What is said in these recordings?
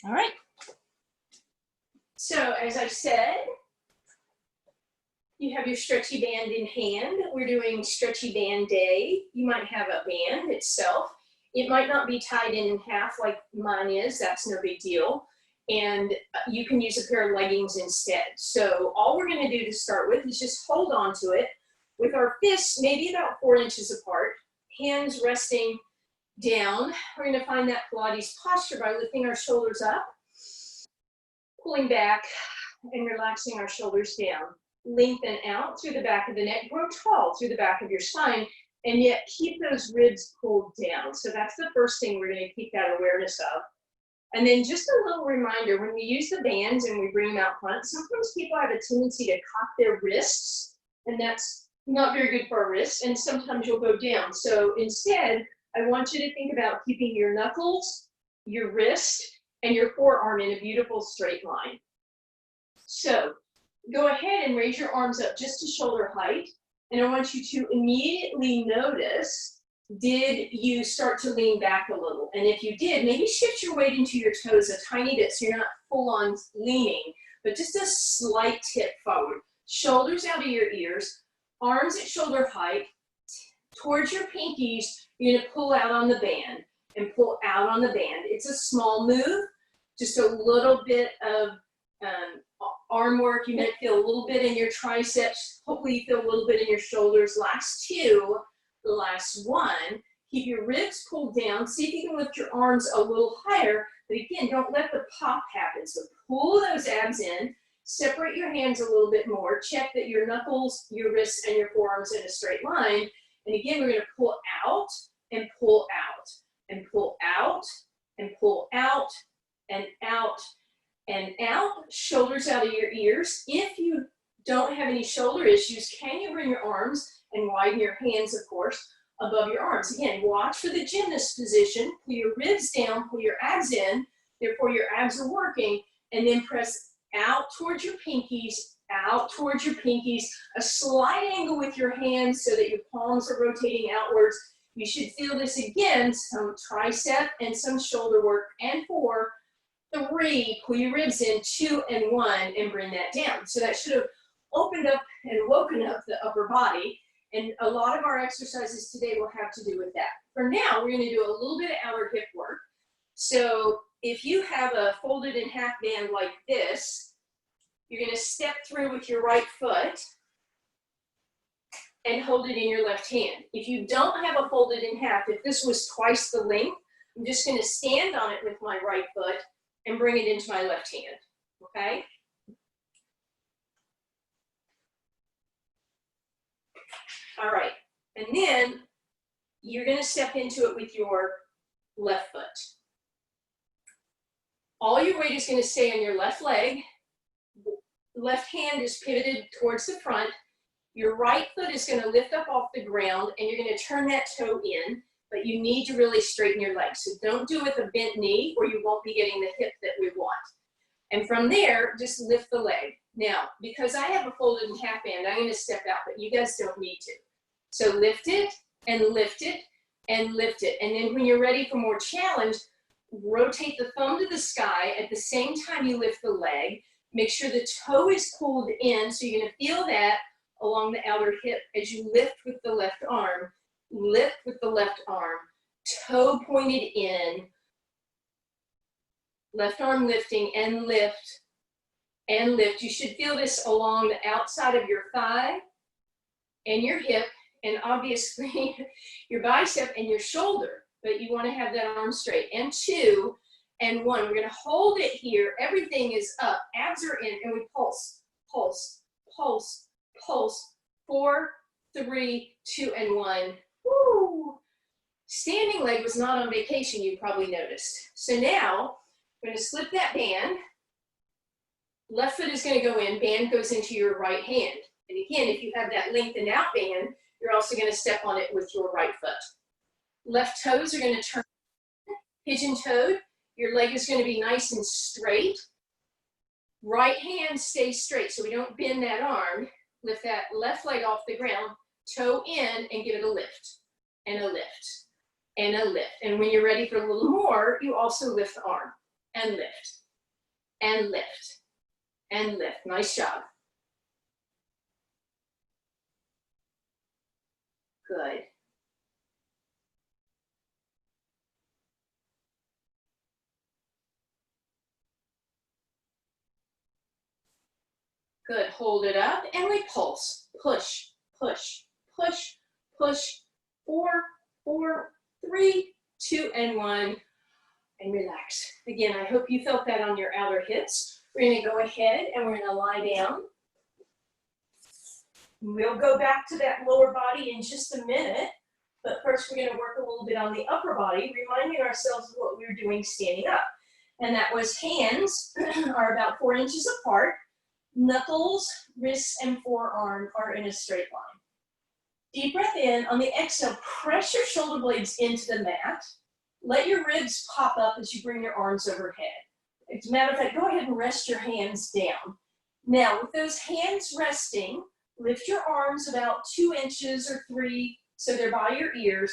All right. So as I said, you have your stretchy band in hand. We're doing stretchy band day. You might have a band itself. It might not be tied in half like mine is. That's no big deal. And you can use a pair of leggings instead. So all we're going to do to start with is just hold on to it with our fists maybe about 4 inches apart, hands resting down. We're going to find that Pilates posture by lifting our shoulders up, pulling back, and relaxing our shoulders down. Lengthen out through the back of the neck, grow tall through the back of your spine, and yet keep those ribs pulled down. So that's the first thing we're going to keep that awareness of. And then just a little reminder, when we use the bands and we bring them out front, sometimes people have a tendency to cock their wrists, and that's not very good for our wrists, and sometimes you'll go down. So instead, I want you to think about keeping your knuckles, your wrist, and your forearm in a beautiful straight line. So go ahead and raise your arms up just to shoulder height, and I want you to immediately notice, did you start to lean back a little? And if you did, maybe shift your weight into your toes a tiny bit so you're not full on leaning, but just a slight tip forward. Shoulders out of your ears, arms at shoulder height, towards your pinkies. You're going to pull out on the band and pull out on the band. It's a small move, just a little bit of arm work. You might feel a little bit in your triceps. Hopefully you feel a little bit in your shoulders. Last two, the last one. Keep your ribs pulled down. See if you can lift your arms a little higher. But again, don't let the pop happen. So pull those abs in. Separate your hands a little bit more. Check that your knuckles, your wrists, and your forearms in a straight line. And again, we're going to pull out and pull out and pull out and pull out and out and out. Shoulders out of your ears. If you don't have any shoulder issues, can you bring your arms and widen your hands, of course, above your arms? Again, watch for the gymnast position. Pull your ribs down, pull your abs in. Therefore, your abs are working. And then press out towards your pinkies, out towards your pinkies. A slight angle with your hands so that your palms are rotating outwards. You should feel this again, some tricep and some shoulder work. And 4, 3, pull your ribs in, 2 and 1, and bring that down. So that should have opened up and woken up the upper body. And a lot of our exercises today will have to do with that. For now, we're going to do a little bit of outer hip work. So if you have a folded in half band like this, you're going to step through with your right foot and hold it in your left hand. If you don't have a folded in half, if this was twice the length, I'm just going to stand on it with my right foot and bring it into my left hand, okay? All right, and then you're going to step into it with your left foot. All your weight is going to stay on your left leg. Left hand is pivoted towards the front. Your right foot is going to lift up off the ground, and you're going to turn that toe in, but you need to really straighten your legs. So don't do it with a bent knee, or you won't be getting the hip that we want. And from there, just lift the leg. Now, because I have a folded in half band, I'm going to step out, but you guys don't need to. So lift it, and lift it, and lift it. And then when you're ready for more challenge, rotate the thumb to the sky at the same time you lift the leg. Make sure the toe is pulled in, so you're going to feel that along the outer hip as you lift with the left arm. Lift with the left arm, toe pointed in, left arm lifting, and lift, and lift. You should feel this along the outside of your thigh and your hip, and obviously your bicep and your shoulder, but you want to have that arm straight. And 2 and 1. We're going to hold it here. Everything is up. Abs are in, and we pulse, pulse, pulse, pulse. 4, 3, 2, and 1. Woo! Standing leg was not on vacation, you probably noticed. So now, we're going to slip that band. Left foot is going to go in, band goes into your right hand. And again, if you have that lengthened out band, you're also going to step on it with your right foot. Left toes are going to turn pigeon-toed. Your leg is going to be nice and straight. Right hand stays straight, so we don't bend that arm. Lift that left leg off the ground, toe in, and give it a lift, and a lift, and a lift. And when you're ready for a little more, you also lift the arm. and lift, and lift, and lift. Nice job. Good. Good, hold it up and we pulse. Push, push, push, push. 4, 4, 3, 2, and 1. And relax. Again, I hope you felt that on your outer hips. We're gonna go ahead and we're gonna lie down. We'll go back to that lower body in just a minute, but first we're gonna work a little bit on the upper body, reminding ourselves of what we were doing standing up. And that was hands are about 4 inches apart. Knuckles, wrists, and forearm are in a straight line. Deep breath in. On the exhale, press your shoulder blades into the mat. Let your ribs pop up as you bring your arms overhead. As a matter of fact, go ahead and rest your hands down. Now, with those hands resting, lift your arms about 2 inches or 3 so they're by your ears,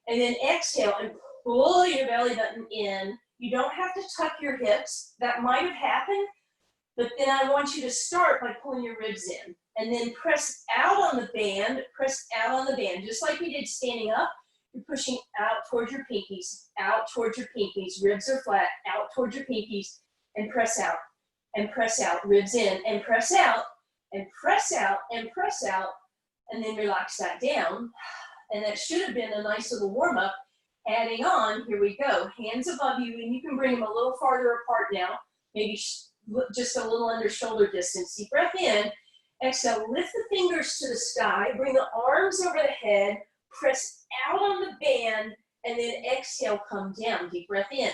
and then exhale and pull your belly button in. You don't have to tuck your hips. That might have happened, but then I want you to start by pulling your ribs in. And then press out on the band, press out on the band. Just like we did standing up, you're pushing out towards your pinkies, out towards your pinkies. Ribs are flat, out towards your pinkies, and press out, and press out. Ribs in, and press out, and press out, and press out, and then relax that down. And that should have been a nice little warm-up. Adding on, here we go. Hands above you, and you can bring them a little farther apart now, maybe just a little under shoulder distance. Deep breath in. Exhale, lift the fingers to the sky, bring the arms over the head, press out on the band, and then exhale, come down. Deep breath in.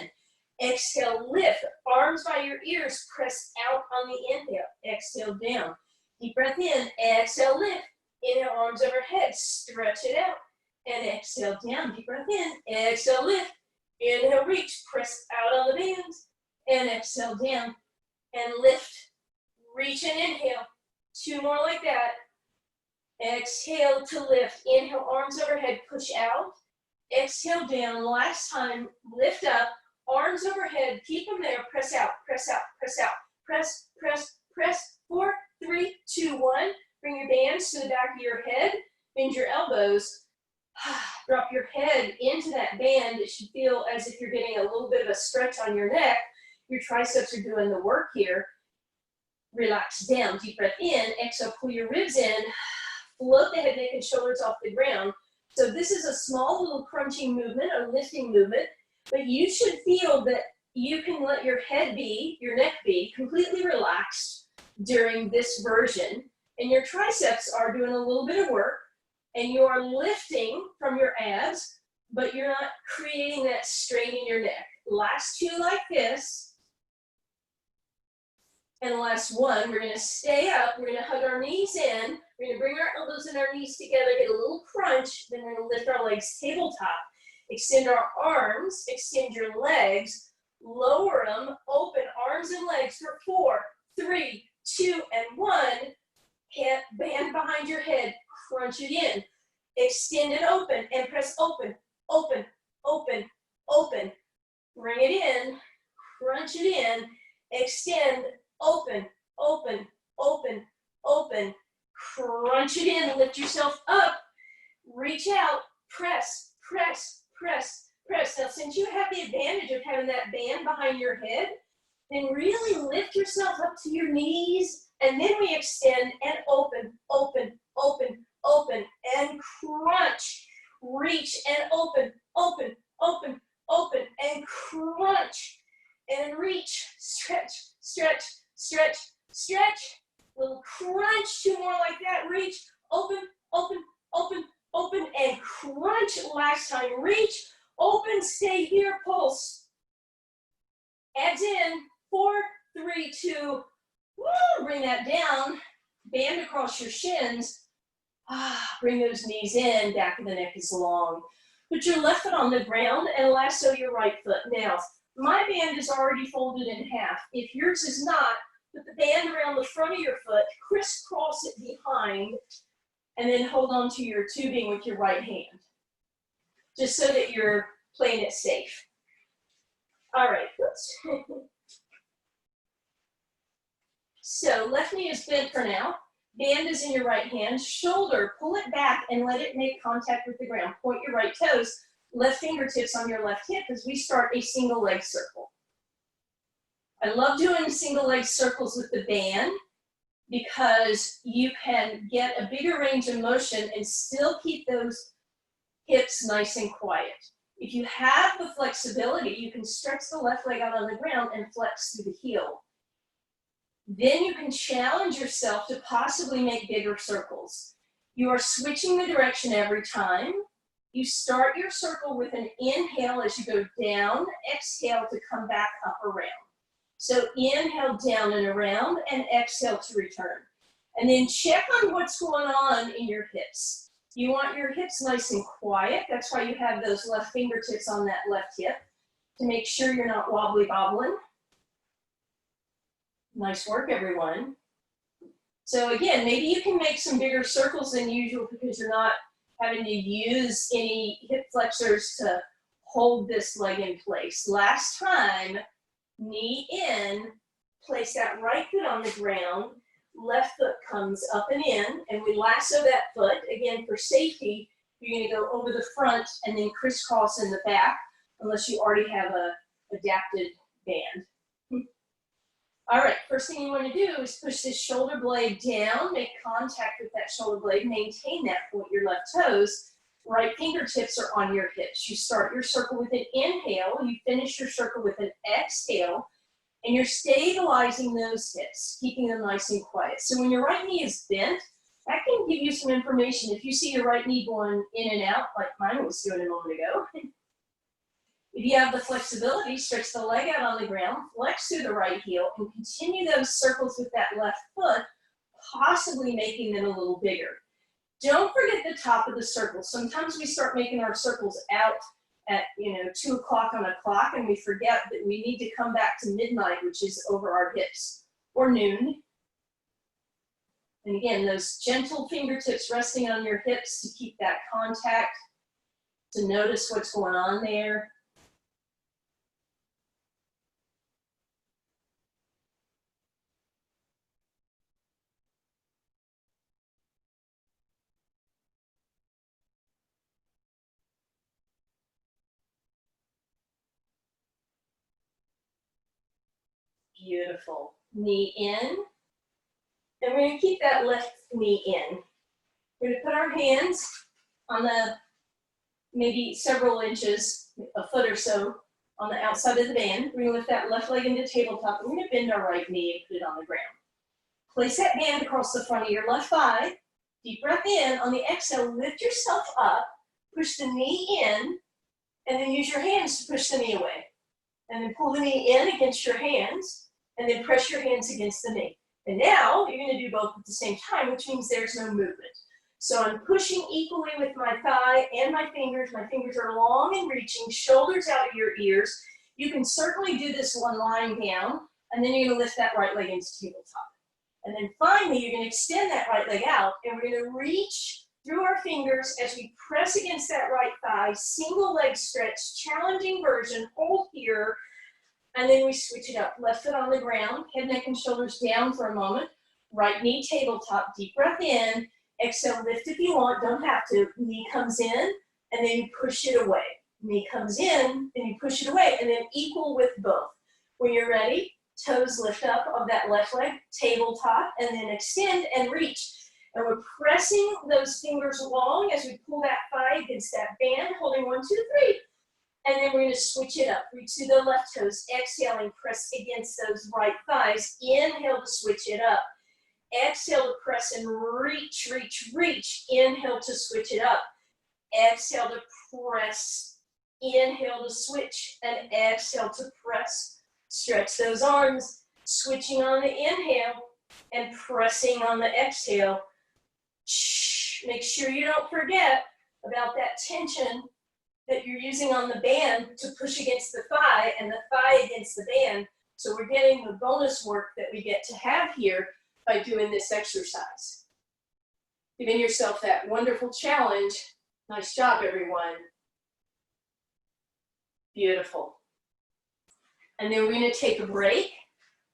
Exhale, lift, arms by your ears, press out on the inhale. Exhale, down. Deep breath in, exhale, lift. Inhale, arms overhead, stretch it out. And exhale, down. Deep breath in, exhale, lift. Inhale, reach, press out on the bands. And exhale, down. And lift. Reach and inhale. 2 more like that. Exhale to lift. Inhale, arms overhead, push out. Exhale down. Last time, lift up. Arms overhead, keep them there. Press out, press out, press out. Press, press, press. 4, 3, 2, 1. Bring your bands to the back of your head. Bend your elbows. Drop your head into that band. It should feel as if you're getting a little bit of a stretch on your neck. Your triceps are doing the work here. Relax down, deep breath in, exhale, pull your ribs in, float the head, neck, and shoulders off the ground. So this is a small little crunching movement, a lifting movement, but you should feel that you can let your head be, your neck be, completely relaxed during this version, and your triceps are doing a little bit of work, and you are lifting from your abs, but you're not creating that strain in your neck. Last 2 like this. And the last 1, we're gonna stay up, we're gonna hug our knees in, we're gonna bring our elbows and our knees together, get a little crunch, then we're gonna lift our legs tabletop, extend our arms, extend your legs, lower them, open arms and legs for 4, 3, 2, and 1, band behind your head, crunch it in, extend it open, and press open, open, open, open, bring it in, crunch it in, extend, open, open, open, open, crunch it in, lift yourself up, reach out, press, press, press, press. Now, since you have the advantage of having that band behind your head, then really lift yourself up to your knees, and then we extend and open, open, open, open, and crunch, reach and open, open, open, open, and crunch, and reach, stretch, stretch, stretch, stretch, little crunch, 2 more like that, reach, open, open, open, open, and crunch. Last time, reach, open, stay here, pulse. Abs in, 4, 3, 2, woo, bring that down, band across your shins, bring those knees in, back of the neck is long. Put your left foot on the ground and lasso your right foot. Now, my band is already folded in half. If yours is not, put the band around the front of your foot, crisscross it behind, and then hold on to your tubing with your right hand, just so that you're playing it safe. All right, oops. So left knee is bent for now. Band is in your right hand. Shoulder, pull it back and let it make contact with the ground. Point your right toes, left fingertips on your left hip as we start a single leg circle. I love doing single leg circles with the band because you can get a bigger range of motion and still keep those hips nice and quiet. If you have the flexibility, you can stretch the left leg out on the ground and flex through the heel. Then you can challenge yourself to possibly make bigger circles. You are switching the direction every time. You start your circle with an inhale as you go down, exhale to come back up around. So inhale down and around and exhale to return. And then check on what's going on in your hips. You want your hips nice and quiet. That's why you have those left fingertips on that left hip to make sure you're not wobbly bobbling. Nice work, everyone. So again, maybe you can make some bigger circles than usual because you're not having to use any hip flexors to hold this leg in place. Last time, knee in, place that right foot on the ground, left foot comes up and in, and we lasso that foot. Again, for safety, you're gonna go over the front and then crisscross in the back, unless you already have a adapted band. All right, first thing you want to do is push this shoulder blade down, make contact with that shoulder blade, maintain that, point your left toes, right fingertips are on your hips. You start your circle with an inhale, you finish your circle with an exhale, and you're stabilizing those hips, keeping them nice and quiet. So when your right knee is bent, that can give you some information. If you see your right knee going in and out, like mine was doing a moment ago, if you have the flexibility, stretch the leg out on the ground, flex through the right heel, and continue those circles with that left foot, possibly making them a little bigger. Don't forget the top of the circle. Sometimes we start making our circles out at 2 o'clock on a clock, and we forget that we need to come back to midnight, which is over our hips, or noon. And again, those gentle fingertips resting on your hips to keep that contact, to notice what's going on there. Beautiful. Knee in. And we're going to keep that left knee in. We're going to put our hands on the maybe several inches, a foot or so, on the outside of the band. We're going to lift that left leg into tabletop. We're going to bend our right knee and put it on the ground. Place that band across the front of your left thigh. Deep breath in. On the exhale, lift yourself up. Push the knee in. And then use your hands to push the knee away. And then pull the knee in against your hands. And then press your hands against the knee. And now you're going to do both at the same time, which means there's no movement. So I'm pushing equally with my thigh and my fingers. My fingers are long and reaching, shoulders out of your ears. You can certainly do this one lying down, and then you're going to lift that right leg into tabletop. And then finally, you're going to extend that right leg out, and we're going to reach through our fingers as we press against that right thigh, single leg stretch, challenging version, hold here, and then we switch it up. Left foot on the ground, head, neck, and shoulders down for a moment. Right knee tabletop, deep breath in. Exhale, lift if you want, don't have to. Knee comes in, and then you push it away. Knee comes in, and you push it away, and then equal with both. When you're ready, toes lift up of that left leg, tabletop, and then extend and reach. And we're pressing those fingers along as we pull that thigh against that band, holding 1, 2, 3. And then we're going to switch it up. Reach to the left toes, exhaling, press against those right thighs. Inhale to switch it up. Exhale to press and reach, reach, reach. Inhale to switch it up. Exhale to press. Inhale to switch. And exhale to press. Stretch those arms. Switching on the inhale and pressing on the exhale. Make sure you don't forget about that tension that you're using on the band to push against the thigh and the thigh against the band. So we're getting the bonus work that we get to have here by doing this exercise. Giving yourself that wonderful challenge. Nice job, everyone. Beautiful. And then we're gonna take a break.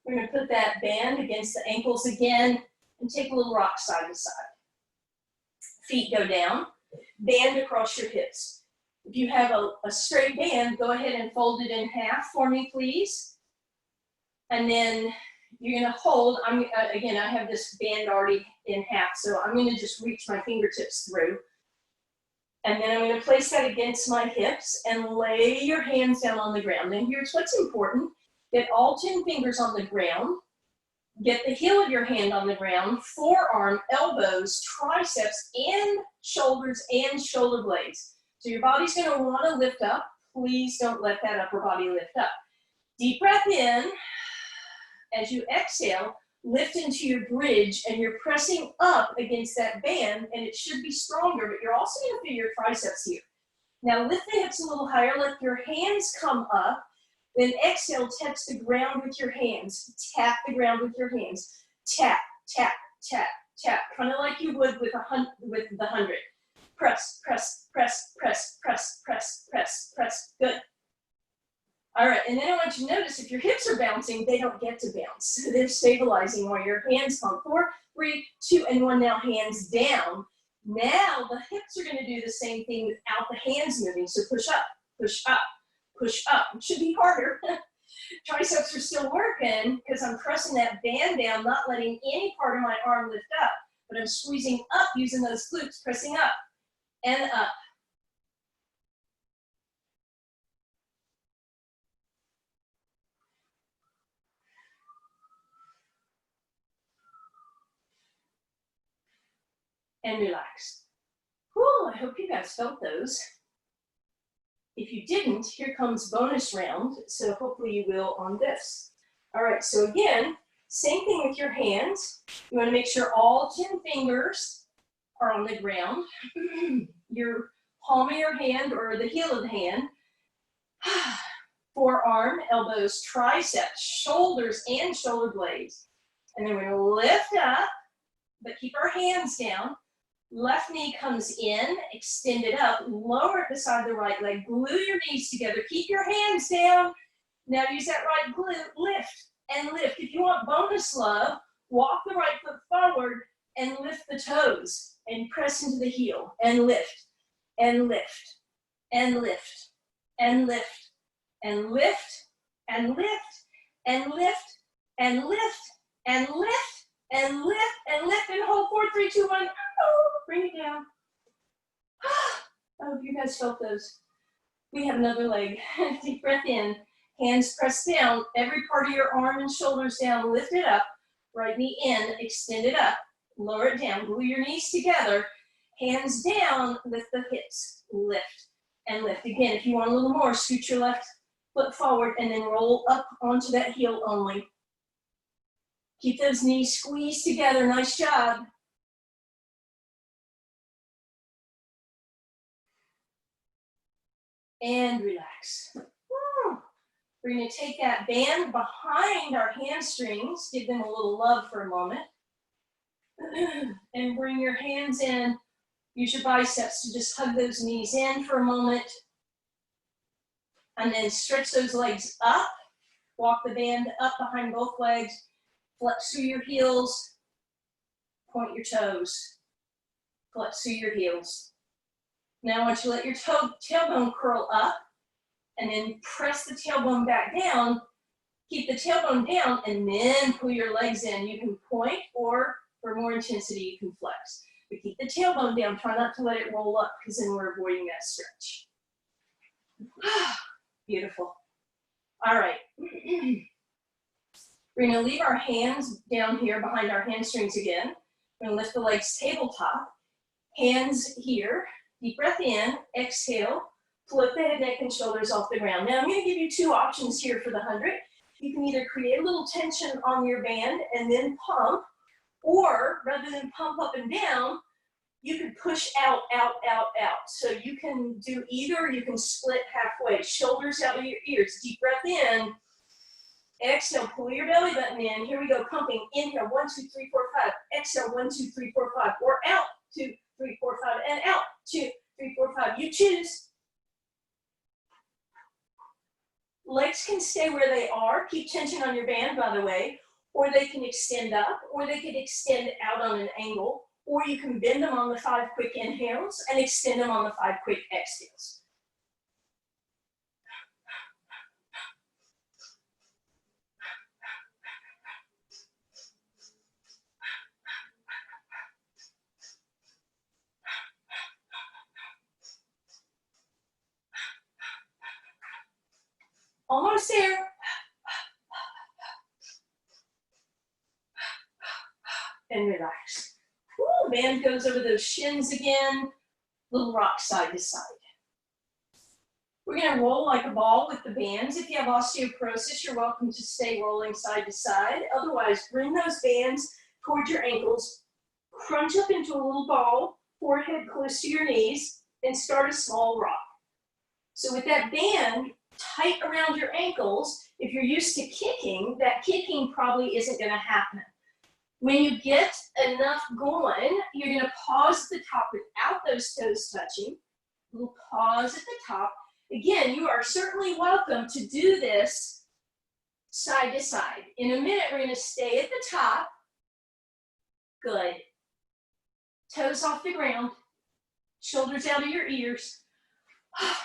We're gonna put that band against the ankles again and take a little rock side to side. Feet go down, band across your hips. If you have a straight band, go ahead and fold it in half for me, please. And then you're gonna hold, again, I have this band already in half, so I'm gonna just reach my fingertips through. And then I'm gonna place that against my hips and lay your hands down on the ground. And here's what's important. Get all 10 fingers on the ground. Get the heel of your hand on the ground, forearm, elbows, triceps, and shoulders and shoulder blades. So your body's gonna wanna lift up. Please don't let that upper body lift up. Deep breath in. As you exhale, lift into your bridge and you're pressing up against that band and it should be stronger, but you're also gonna feel your triceps here. Now lift the hips a little higher, let your hands come up. Then exhale, touch the ground with your hands. Tap the ground with your hands. Tap, tap, tap, tap. Kind of like you would with the 100. Press, press, press, press, press, press, press, press. Good. All right, and then I want you to notice if your hips are bouncing, they don't get to bounce. They're stabilizing while your hands come. 4, 3, 2, and 1. Now hands down. Now the hips are gonna do the same thing without the hands moving. So push up, push up. Push up. It should be harder. Triceps are still working because I'm pressing that band down, not letting any part of my arm lift up, but I'm squeezing up using those glutes, pressing up and up. And relax. Whew, I hope you guys felt those. If you didn't, here comes bonus round, so hopefully you will on this. All right, so again, same thing with your hands. You want to make sure all 10 fingers are on the ground. Your palm of your hand or the heel of the hand. Forearm, elbows, triceps, shoulders, and shoulder blades. And then we're going to lift up, but keep our hands down. Left knee comes in, extend it up, lower it beside the right leg, glue your knees together, keep your hands down. Now use that right glute, lift and lift. If you want bonus love, walk the right foot forward and lift the toes and press into the heel and lift and lift and lift and lift and lift and lift and lift and lift and lift and lift and lift and hold 4, 3, 2, 1. Bring it down. I hope you guys felt those. We have another leg. Deep breath in. Hands press down. Every part of your arm and shoulders down. Lift it up. Right knee in. Extend it up. Lower it down. Glue your knees together. Hands down. Lift the hips. Lift and lift. Again, if you want a little more, scoot your left foot forward and then roll up onto that heel only. Keep those knees squeezed together. Nice job. And relax. We're going to take that band behind our hamstrings, give them a little love for a moment, and bring your hands in. Use your biceps to just hug those knees in for a moment, and then stretch those legs up. Walk the band up behind both legs, flex through your heels, point your toes, flex through your heels. Now I want you to let your tailbone curl up and then press the tailbone back down. Keep the tailbone down and then pull your legs in. You can point or for more intensity you can flex. But keep the tailbone down. Try not to let it roll up because then we're avoiding that stretch. Beautiful. All right. We're going to leave our hands down here behind our hamstrings again. We're going to lift the legs tabletop. Hands here. Deep breath in, exhale, flip the head, neck, and shoulders off the ground. Now I'm going to give you 2 options here for the 100. You can either create a little tension on your band and then pump, or rather than pump up and down, you can push out, out, out, out. So you can do either, you can split halfway. Shoulders out of your ears, deep breath in, exhale, pull your belly button in. Here we go, pumping, inhale, 1, 2, 3, 4, 5. Exhale, 1, 2, 3, 4, 5. Or out, 2, 3, 4, 5, and out, 2, 3, 4, 5. You choose. Legs can stay where they are. Keep tension on your band, by the way, or they can extend up, or they could extend out on an angle, or you can bend them on the 5 quick inhales and extend them on the 5 quick exhales. Almost there. And relax. Woo, band goes over those shins again. Little rock side to side. We're going to roll like a ball with the bands. If you have osteoporosis, you're welcome to stay rolling side to side. Otherwise, bring those bands towards your ankles. Crunch up into a little ball, forehead close to your knees, and start a small rock. So with that band tight around your ankles, if you're used to kicking, that kicking probably isn't going to happen. When you get enough going, you're going to pause at the top without those toes touching. We'll pause at the top. Again, you are certainly welcome to do this side to side. In a minute, we're going to stay at the top. Good. Toes off the ground. Shoulders out of your ears.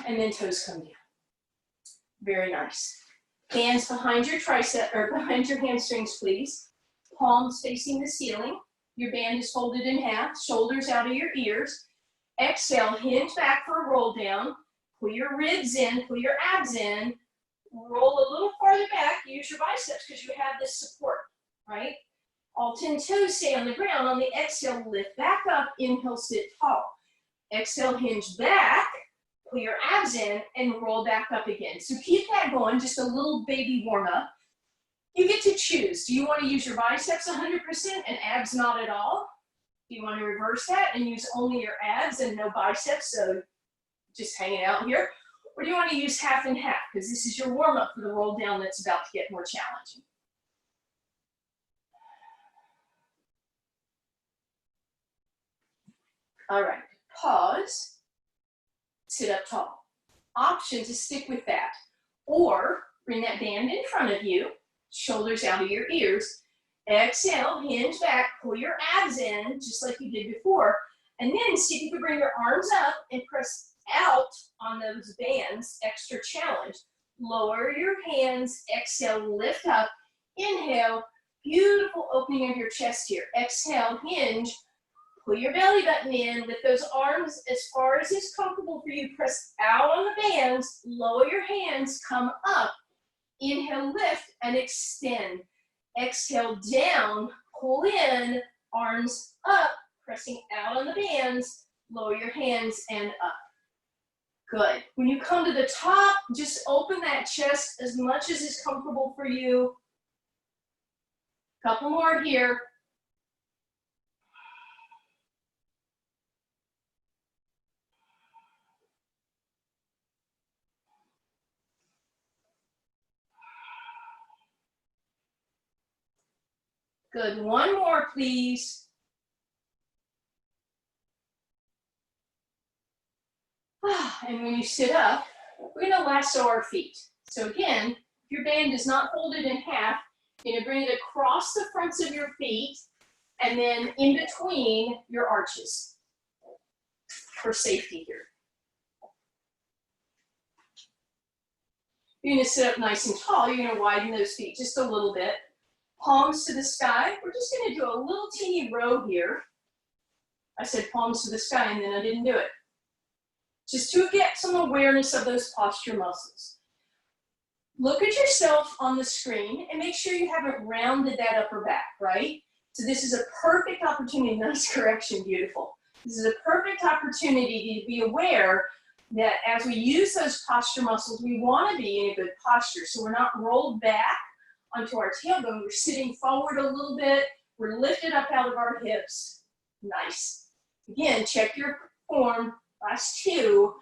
And then toes come down. Very nice. Hands behind your tricep, or behind your hamstrings, please. Palms facing the ceiling. Your band is folded in half. Shoulders out of your ears. Exhale, hinge back for a roll down. Pull your ribs in, pull your abs in. Roll a little farther back. Use your biceps because you have this support, right? All 10 toes stay on the ground. On the exhale, lift back up. Inhale, sit tall. Exhale, hinge back. Pull your abs in and roll back up again. So keep that going, just a little baby warm up. You get to choose. Do you want to use your biceps 100% and abs not at all? Do you want to reverse that and use only your abs and no biceps, so just hanging out here? Or do you want to use half and half, because this is your warm up for the roll down that's about to get more challenging. All right, pause. Sit up tall. Option to stick with that. Or bring that band in front of you, shoulders out of your ears. Exhale, hinge back, pull your abs in, just like you did before. And then see if you can bring your arms up and press out on those bands, extra challenge. Lower your hands, exhale, lift up. Inhale, beautiful opening of your chest here. Exhale, hinge. Pull your belly button in, lift those arms as far as is comfortable for you. Press out on the bands, lower your hands, come up. Inhale, lift and extend. Exhale, down, pull in, arms up, pressing out on the bands, lower your hands and up. Good. When you come to the top, just open that chest as much as is comfortable for you. Couple more here. Good, one more please. And when you sit up, we're gonna lasso our feet. So again, if your band is not folded in half, you're gonna bring it across the fronts of your feet and then in between your arches for safety here. You're gonna sit up nice and tall. You're gonna widen those feet just a little bit. Palms to the sky. We're just gonna do a little teeny row here. I said palms to the sky and then I didn't do it. Just to get some awareness of those posture muscles. Look at yourself on the screen and make sure you haven't rounded that upper back, right? So this is a perfect opportunity, nice correction, beautiful. This is a perfect opportunity to be aware that as we use those posture muscles, we want to be in a good posture. So we're not rolled back onto our tailbone, we're sitting forward a little bit, we're lifted up out of our hips. Nice. Again, check your form. Last two,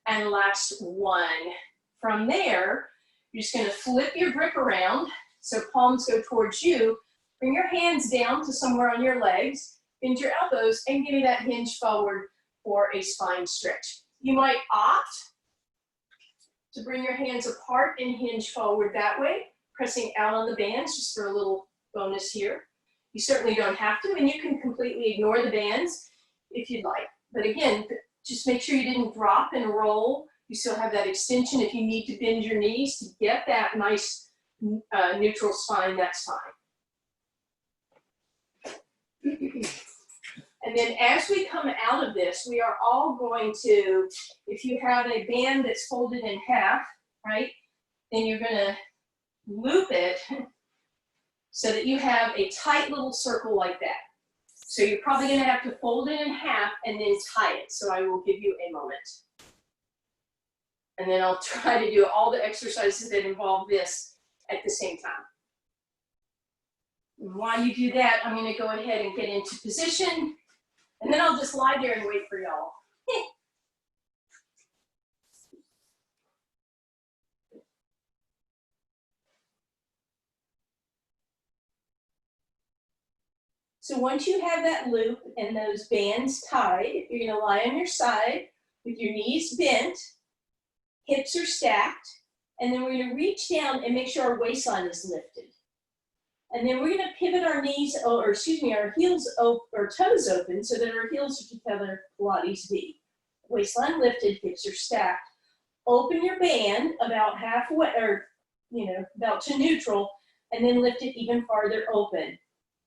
and last one. From there, you're just gonna flip your grip around, so palms go towards you. Bring your hands down to somewhere on your legs, bend your elbows, and give me that hinge forward for a spine stretch. You might opt to bring your hands apart and hinge forward that way, pressing out on the bands just for a little bonus here. You certainly don't have to, and you can completely ignore the bands if you'd like. But again, just make sure you didn't drop and roll. You still have that extension. If you need to bend your knees to get that nice neutral spine, that's fine. And then as we come out of this, we are all going to, if you have a band that's folded in half, right, then you're going to loop it so that you have a tight little circle like that. So you're probably going to have to fold it in half and then tie it. So I will give you a moment. And then I'll try to do all the exercises that involve this at the same time. And while you do that, I'm going to go ahead and get into position. And then I'll just lie there and wait for y'all. So once you have that loop and those bands tied, you're going to lie on your side with your knees bent, hips are stacked, and then we're going to reach down and make sure our waistline is lifted. And then we're going to pivot our knees, or excuse me, our heels or toes open so that our heels are together, Pilates-V. Waistline lifted, hips are stacked. Open your band about halfway, or about to neutral, and then lift it even farther open,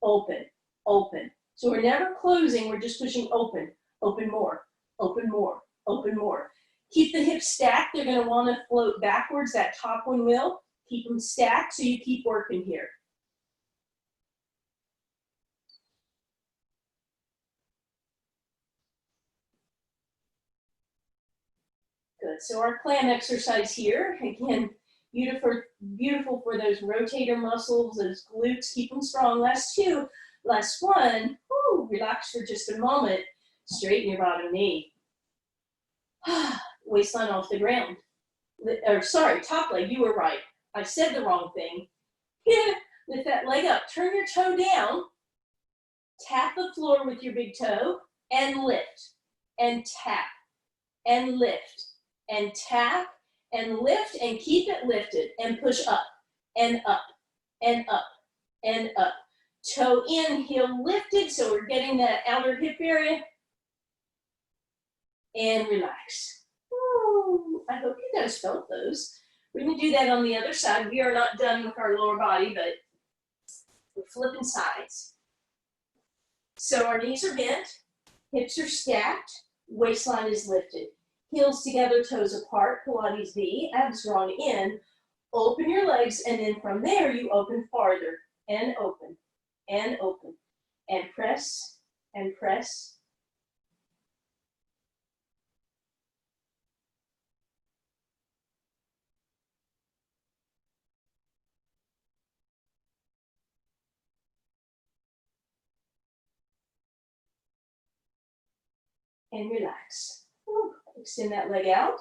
open, open. So we're never closing, we're just pushing open, open more, open more, open more. Keep the hips stacked, they're going to want to float backwards, that top one will. Keep them stacked so you keep working here. Good. So our clam exercise here, again, beautiful for those rotator muscles, those glutes. Keep them strong. Last two, last one. Woo, relax for just a moment. Straighten your bottom knee. Waistline off the ground. Or sorry, top leg. You were right. I said the wrong thing. Lift that leg up. Turn your toe down. Tap the floor with your big toe and lift and tap and lift. And tap and lift and keep it lifted and push up and up and up and up. Toe in, heel lifted, so we're getting that outer hip area. And relax. Ooh, I hope you guys felt those. We're going to do that on the other side. We are not done with our lower body, but we're flipping sides. So our knees are bent, hips are stacked, waistline is lifted. Heels together, toes apart, Pilates-V, abs drawn in. Open your legs, and then from there you open farther, and open, and open, and press, and press. And relax. Extend that leg out.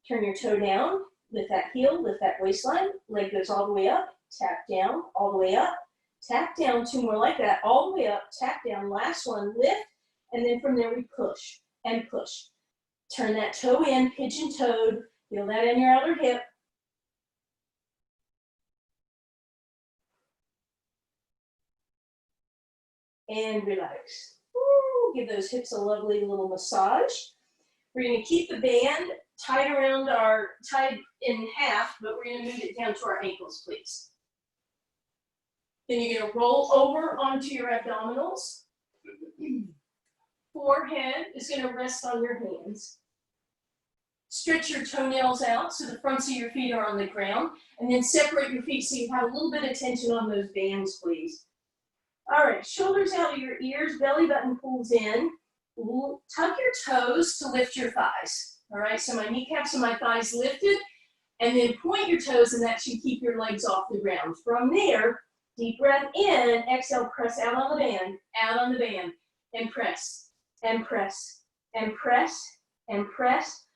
Turn your toe down. Lift that heel, lift that waistline. Leg goes all the way up. Tap down, all the way up. Tap down, two more like that. All the way up, tap down. Last one, lift. And then from there we push and push. Turn that toe in, pigeon-toed. Feel that in your outer hip. And relax. Woo, give those hips a lovely little massage. We're going to keep the band tied in half, but we're going to move it down to our ankles, please. Then you're going to roll over onto your abdominals. Forehead is going to rest on your hands. Stretch your toenails out so the fronts of your feet are on the ground, and then separate your feet so you have a little bit of tension on those bands, please. All right, shoulders out of your ears, belly button pulls in. Tuck your toes to lift your thighs. All right, so my kneecaps and my thighs lifted, and then point your toes, and that should keep your legs off the ground. From there, deep breath in, exhale, press out on the band, and press, and press, and press, and press,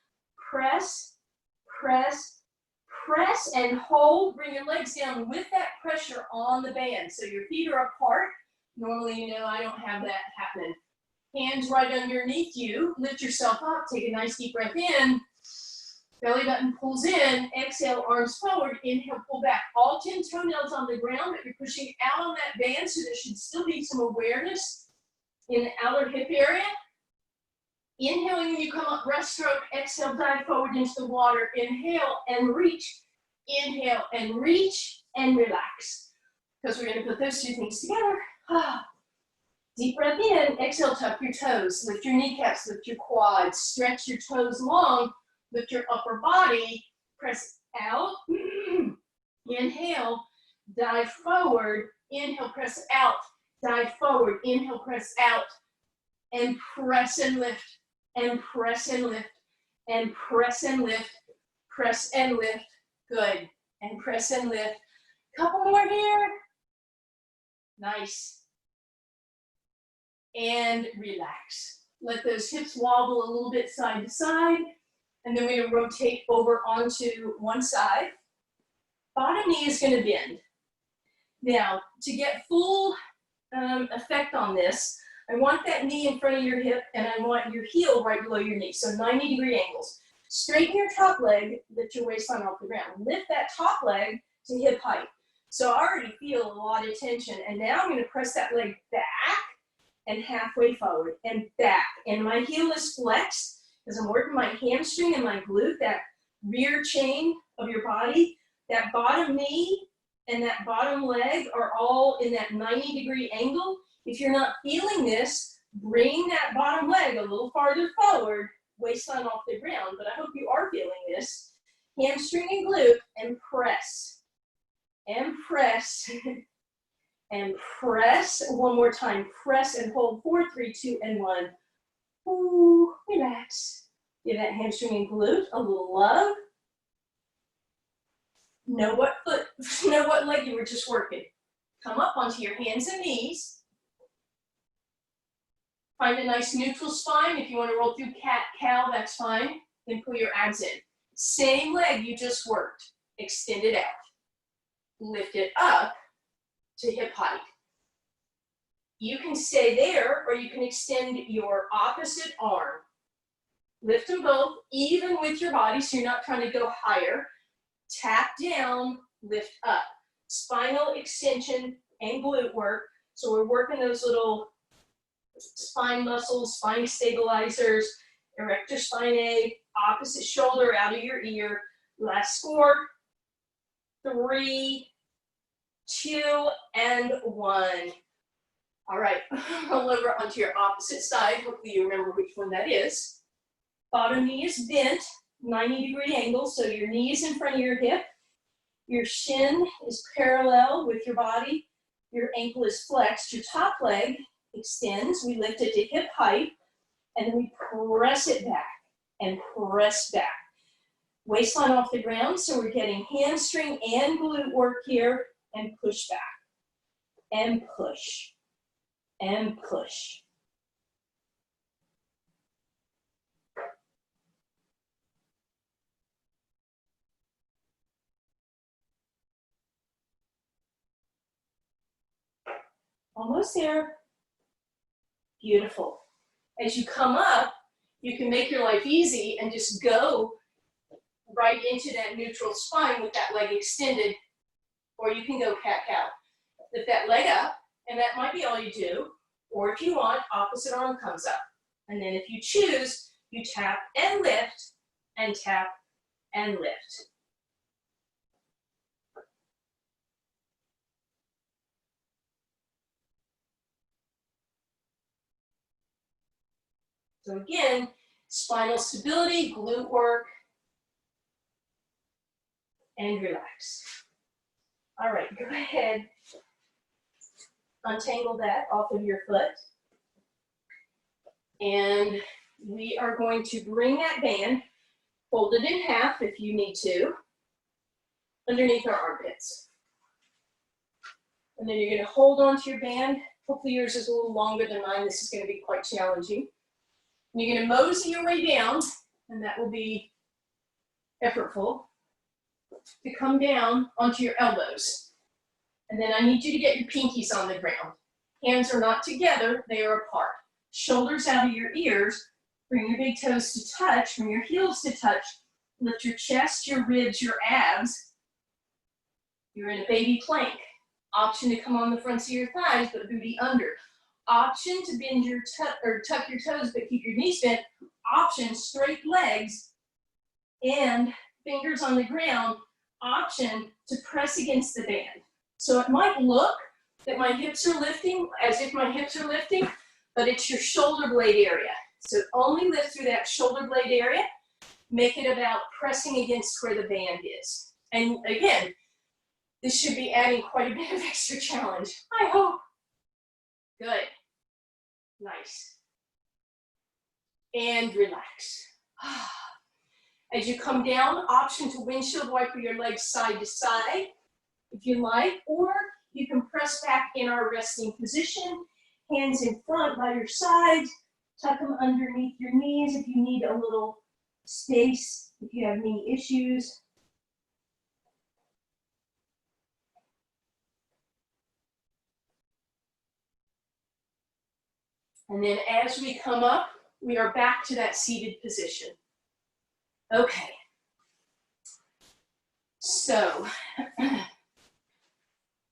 press, press, press, and hold. Bring your legs down with that pressure on the band. So your feet are apart. Normally, I don't have that happening. Hands right underneath you. Lift yourself up. Take a nice deep breath in. Belly button pulls in, exhale, arms forward, inhale, pull back. All 10 toenails on the ground, but you're pushing out on that band, so there should still be some awareness in the outer hip area. Inhaling when you come up, breaststroke, exhale, dive forward into the water. Inhale and reach. Inhale and reach and relax. Because we're going to put those two things together. Deep breath in, exhale, tuck your toes, lift your kneecaps, lift your quads, stretch your toes long, lift your upper body, press out, inhale, dive forward, inhale, press out, dive forward, inhale, press out, and press and lift, and press and lift, and press and lift, press and lift, good, and press and lift. Couple more here, nice. And relax. Let those hips wobble a little bit side to side, and then we're going to rotate over onto one side. Bottom knee is going to bend. Now, to get full effect on this, I want that knee in front of your hip, and I want your heel right below your knee, so 90-degree angles. Straighten your top leg, lift your waistline off the ground. Lift that top leg to hip height. So I already feel a lot of tension, and now I'm going to press that leg back and halfway forward and back. And my heel is flexed because I'm working my hamstring and my glute, that rear chain of your body. That bottom knee and that bottom leg are all in that 90-degree angle. If you're not feeling this, bring that bottom leg a little farther forward, waistline off the ground, but I hope you are feeling this. Hamstring and glute, and press, and press, and press. One more time, press and hold, 4, 3, 2, and 1. Ooh, relax. Give that hamstring and glute a little love. Know what leg you were just working. Come up onto your hands and knees. Find a nice neutral spine. If you want to roll through cat-cow, that's fine. Then pull your abs in. Same leg you just worked. Extend it out. Lift it up to hip height. You can stay there, or you can extend your opposite arm. Lift them both, even with your body, so you're not trying to go higher. Tap down, lift up. Spinal extension and glute work. So we're working those little spine muscles, spine stabilizers, erector spinae, opposite shoulder out of your ear. Last 4, 3, 2, and 1. All right, roll over onto your opposite side. Hopefully you remember which one that is. Bottom knee is bent, 90-degree angle, so your knee is in front of your hip. Your shin is parallel with your body. Your ankle is flexed. Your top leg extends. We lift it to hip height, and then we press it back and press back. Waistline off the ground, so we're getting hamstring and glute work here, and push back, and push, and push. Almost there. Beautiful. As you come up, you can make your life easy and just go right into that neutral spine with that leg extended, or you can go cat-cow. Lift that leg up, and that might be all you do, or if you want, opposite arm comes up. And then if you choose, you tap and lift, and tap and lift. So again, spinal stability, glute work, and relax. All right, go ahead. Untangle that off of your foot. And we are going to bring that band, fold it in half if you need to, underneath our armpits. And then you're going to hold onto your band. Hopefully yours is a little longer than mine. This is going to be quite challenging. And you're going to mosey your way down, and that will be effortful, to come down onto your elbows. And then I need you to get your pinkies on the ground. Hands are not together, they are apart. Shoulders out of your ears, bring your big toes to touch, bring your heels to touch, Lift your chest, your ribs, your abs. You're in a baby plank. Option to come on the fronts of your thighs, but booty under. Option to bend your or tuck your toes, but keep your knees bent. Option, straight legs and fingers on the ground. Option to press against the band. So it might look that my hips are lifting, as if my hips are lifting, but it's your shoulder blade area. So only lift through that shoulder blade area. Make it about pressing against where the band is. And again, this should be adding quite a bit of extra challenge, I hope. Good. Nice. And relax. As you come down, option to windshield wiper your legs side to side, if you like, or you can press back in our resting position, hands in front by your sides, tuck them underneath your knees if you need a little space, if you have knee issues. And then as we come up, we are back to that seated position. Okay. So,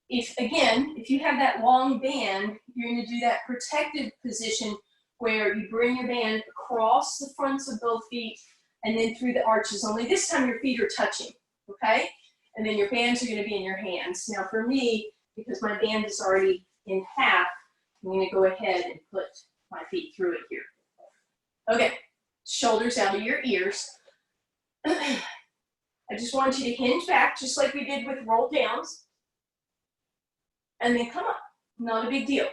if you have that long band, you're going to do that protective position where you bring your band across the fronts of both feet and then through the arches. Only this time your feet are touching, okay? And then your bands are going to be in your hands. Now for me, because my band is already in half, I'm going to go ahead and put my feet through it here. Okay, shoulders out of your ears. I just want you to hinge back just like we did with roll downs. And then come up, not a big deal.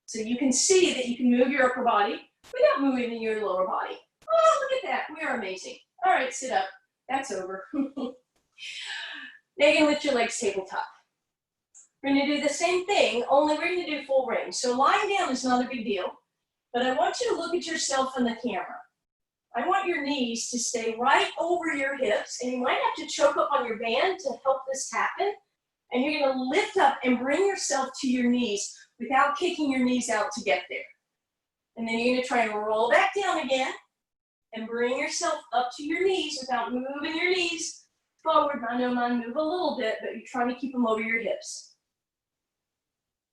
So you can see that you can move your upper body without moving your lower body. Oh, look at that, we are amazing. All right, sit up, that's over. Now you're gonna lift your legs tabletop. We're gonna do the same thing, only we're gonna do full range. So lying down is not a big deal, but I want you to look at yourself in the camera. I want your knees to stay right over your hips, and you might have to choke up on your band to help this happen. And you're gonna lift up and bring yourself to your knees without kicking your knees out to get there. And then you're gonna try and roll back down again and bring yourself up to your knees without moving your knees forward. I know mine move a little bit, but you're trying to keep them over your hips.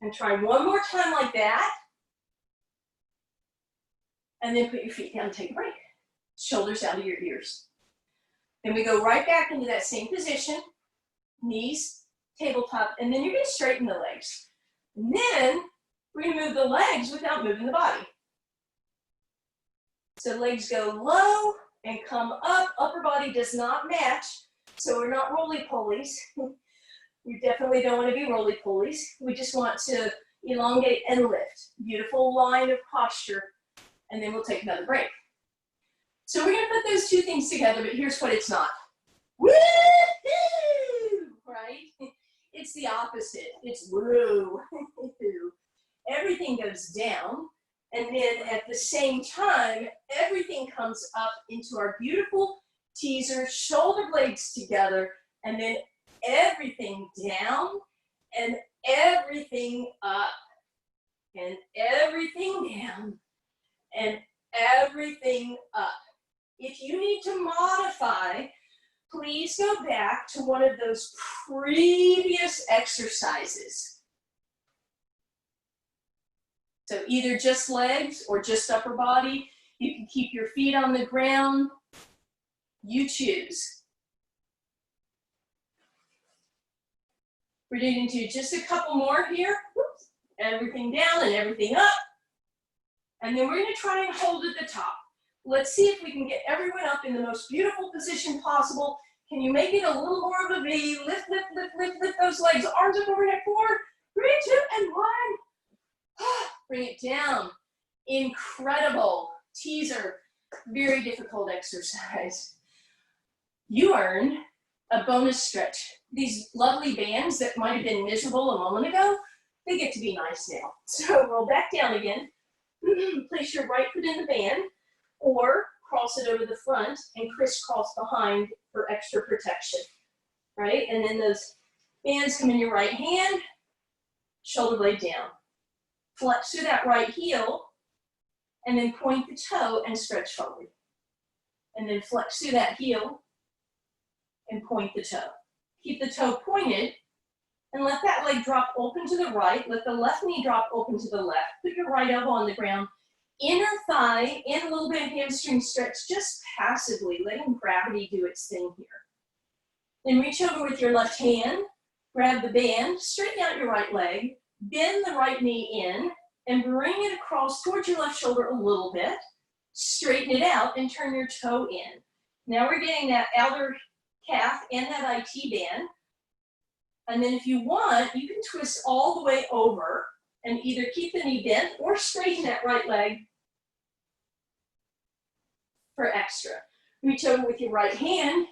And try one more time like that. And then put your feet down and take a break. Shoulders out of your ears. Then we go right back into that same position, knees, tabletop, and then you're gonna straighten the legs. And then we're gonna move the legs without moving the body. So legs go low and come up, upper body does not match, so we're not roly-polies. We definitely don't wanna be roly-polies. We just want to elongate and lift. Beautiful line of posture, and then we'll take another break. So we're gonna put those two things together, but here's what it's not. Woo-hoo! Right? It's the opposite. It's woo. Everything goes down, and then at the same time, everything comes up into our beautiful teaser, shoulder blades together, and then everything down, and everything up, and everything down, and everything up. If you need to modify, please go back to one of those previous exercises. So either just legs or just upper body. You can keep your feet on the ground. You choose. We're going to do just a couple more here. Whoops. Everything down and everything up. And then we're going to try and hold at the top. Let's see if we can get everyone up in the most beautiful position possible. Can you make it a little more of a V? Lift, lift, lift, lift, lift those legs. Arms up overhead. 4, 3, 2, and 1. Bring it down. Incredible. Teaser. Very difficult exercise. You earned a bonus stretch. These lovely bands that might have been miserable a moment ago, they get to be nice now. So roll back down again. Place your right foot in the band, or cross it over the front and crisscross behind for extra protection, right? And then those bands come in your right hand, shoulder blade down. Flex through that right heel, and then point the toe and stretch forward. And then flex through that heel and point the toe. Keep the toe pointed and let that leg drop open to the right. Let the left knee drop open to the left. Put your right elbow on the ground. Inner thigh and a little bit of hamstring stretch, just passively, letting gravity do its thing here. Then reach over with your left hand, grab the band, straighten out your right leg, bend the right knee in, and bring it across towards your left shoulder a little bit. Straighten it out and turn your toe in. Now we're getting that outer calf and that IT band. And then if you want, you can twist all the way over and either keep the knee bent or straighten that right leg for extra. Reach over with your right hand,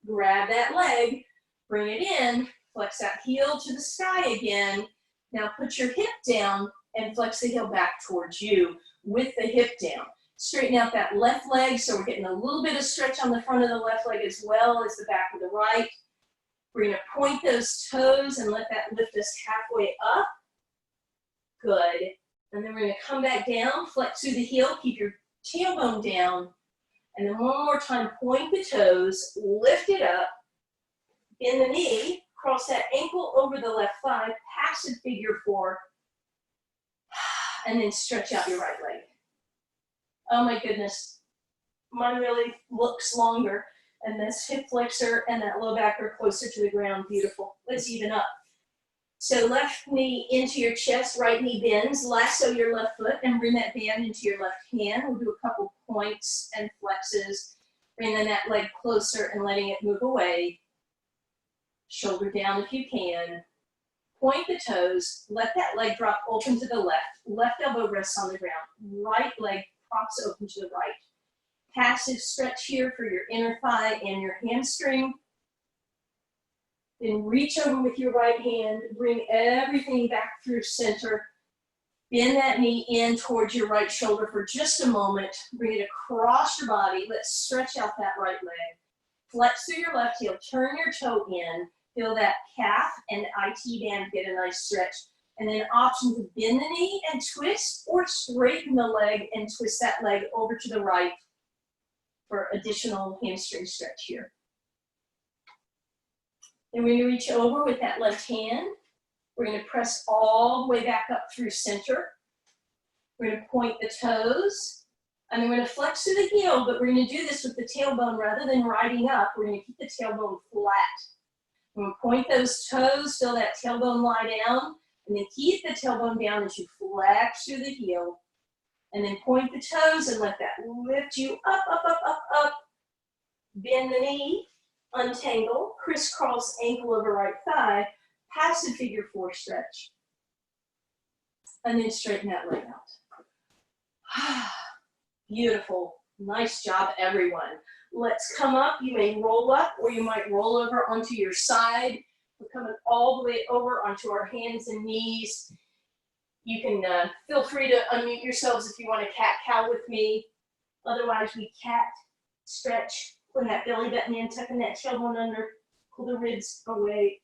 grab that leg, bring it in, flex that heel to the sky again. Now put your hip down and flex the heel back towards you with the hip down. Straighten out that left leg, so we're getting a little bit of stretch on the front of the left leg as well as the back of the right. We're gonna point those toes and let that lift us halfway up. Good. And then we're gonna come back down, flex through the heel, keep your tailbone down. And then one more time, point the toes, lift it up, bend the knee, cross that ankle over the left thigh, passive figure four, and then stretch out your right leg. Oh my goodness, mine really looks longer, and this hip flexor and that low back are closer to the ground. Beautiful. Let's even up. So left knee into your chest, right knee bends, lasso your left foot, and bring that band into your left hand. We'll do a couple points and flexes, bringing that leg closer and letting it move away. Shoulder down if you can. Point the toes, let that leg drop open to the left elbow rests on the ground, right leg props open to the right. Passive stretch here for your inner thigh and your hamstring. Then reach over with your right hand, bring everything back through center. Bend that knee in towards your right shoulder for just a moment. Bring it across your body. Let's stretch out that right leg. Flex through your left heel, turn your toe in. Feel that calf and IT band get a nice stretch. And then option to bend the knee and twist, or straighten the leg and twist that leg over to the right for additional hamstring stretch here. Then we're gonna reach over with that left hand. We're gonna press all the way back up through center. We're gonna point the toes, and then we're gonna flex through the heel, but we're gonna do this with the tailbone rather than riding up. We're gonna keep the tailbone flat. We're gonna point those toes, feel that tailbone lie down, and then keep the tailbone down as you flex through the heel. And then point the toes and let that lift you up, up, up, up, up. Bend the knee, untangle, crisscross ankle over right thigh, passive figure four stretch. And then straighten that leg out. Beautiful. Nice job, everyone. Let's come up. You may roll up, or you might roll over onto your side. We're coming all the way over onto our hands and knees. You can feel free to unmute yourselves if you want to cat-cow with me. Otherwise, we cat, stretch, put that belly button in, tucking that tailbone under, pull the ribs away.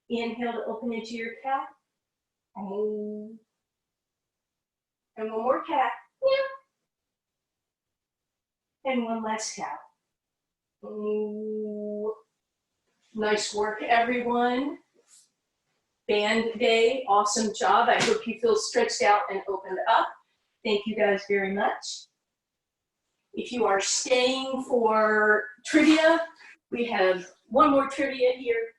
Inhale to open into your cat. And one more cat. And one last cat. Nice work, everyone. Band day, awesome job. I hope you feel stretched out and opened up. Thank you guys very much. If you are staying for trivia, we have one more trivia here.